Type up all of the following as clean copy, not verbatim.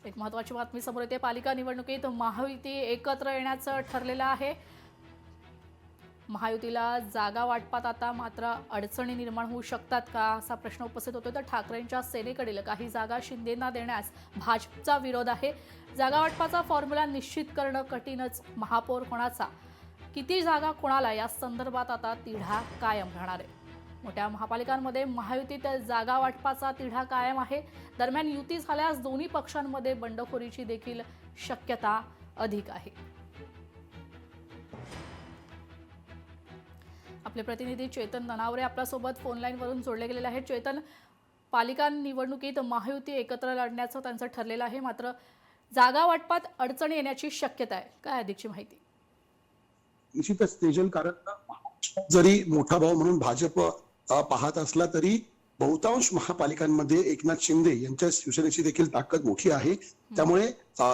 एक महत्त्वाची बातमी समोर येते। पालिका निवडणुकीत महायुती एकत्र येण्याचं ठरलेलं आहे। महायुतीला जागा वाटपात आता मात्र अडचणी निर्माण होऊ शकतात का असा प्रश्न उपस्थित होतो। तर ठाकरेंच्या सेनेकडील काही जागा शिंदेंना देण्यास भाजपचा विरोध आहे। जागा वाटपाचा फॉर्म्युला निश्चित करणं कठीणच। महापौर कोणाचा, किती जागा कोणाला या संदर्भात आता तिढा कायम राहणार आहे। मोठ्या महापालिकांमध्ये महायुतीत जागा वाटपाचा तिढा कायम आहे। दरम्यान युती झाल्यास दोन्ही पक्षांमध्ये बंडखोरीची देखील शक्यता अधिक आहे। आपले प्रतिनिधी चेतन ननावरे आपल्यासोबत फोन लाईनवरून जोडले गेलेले आहेत। चेतन, पालिका निवडणुकीत महायुती एकत्र लढण्याचं त्यांचं ठरलेलं आहे, मात्र जागा वाटपात अडचणी येण्याची शक्यता आहे। काय अधिकची माहिती? निश्चितच तेजल, कारण जरी मोठा भाऊ म्हणून भाजप पाहत असला तरी बहुतांश महापालिकांमध्ये एकनाथ शिंदे यांच्या शिवसेनेची देखील ताकद मोठी आहे। त्यामुळे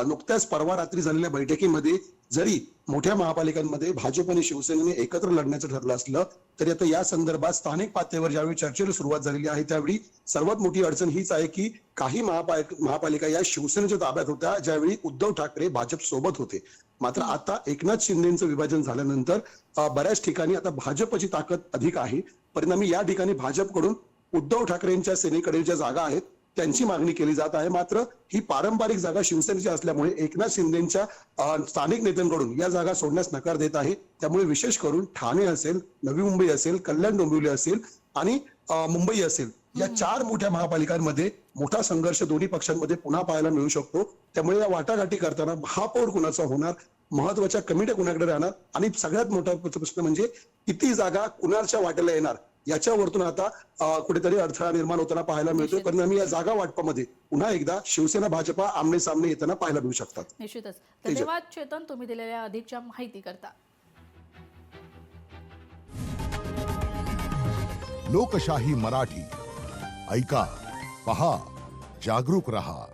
नुकत्याच परवा रात्री झालेल्या बैठकीमध्ये जरी मोठ्या महापालिकांमध्ये भाजप आणि शिवसेनेने एकत्र लढण्याचं ठरलं असलं तरी आता या संदर्भात स्थानिक पातळीवर ज्यावेळी चर्चेला सुरुवात झालेली आहे त्यावेळी सर्वात मोठी अडचण हीच आहे की काही महापालिका या शिवसेनेच्या ताब्यात होत्या ज्यावेळी उद्धव ठाकरे भाजप सोबत होते। मात्र आता एकनाथ शिंदेचं विभाजन झाल्यानंतर बऱ्याच ठिकाणी आता भाजपची ताकद अधिक आहे। परिणामी या ठिकाणी भाजपकडून उद्धव ठाकरेंच्या सेनेकडील ज्या जागा आहेत त्यांची मागणी केली जात आहे। मात्र ही पारंपरिक जागा शिवसेनेची असल्यामुळे एकनाथ शिंदेच्या स्थानिक नेत्यांकडून या जागा सोडण्यास नकार देत आहे। त्यामुळे विशेष करून ठाणे असेल, नवी मुंबई असेल, कल्याण डोंबिवली असेल आणि मुंबई असेल, या चार मोठ्या महापालिकांमध्ये मोठा संघर्ष दोन्ही पक्षांमध्ये पुन्हा पाहायला मिळू शकतो। त्यामुळे या वाटाघाटी करताना महापौर कुणाचा होणार, महत्वाच्या कमिट्या कुणाकडे राहणार आणि सगळ्यात मोठा प्रश्न म्हणजे किती जागा कुणाच्या वाट्याला येणार याच्यावरतून आता कुठेतरी अडथळा निर्माण होताना पाहायला मिळतोय। परिणामी या जागा वाटपामध्ये पुन्हा एकदा शिवसेना भाजपा आमने सामने येताना पाहायला मिळू शकतात। निश्चितच धन्यवाद चेतन, तुम्ही दिलेल्या अधिकच्या माहिती करता। लोकशाही मराठी ऐका, पहा, जागरूक रहा।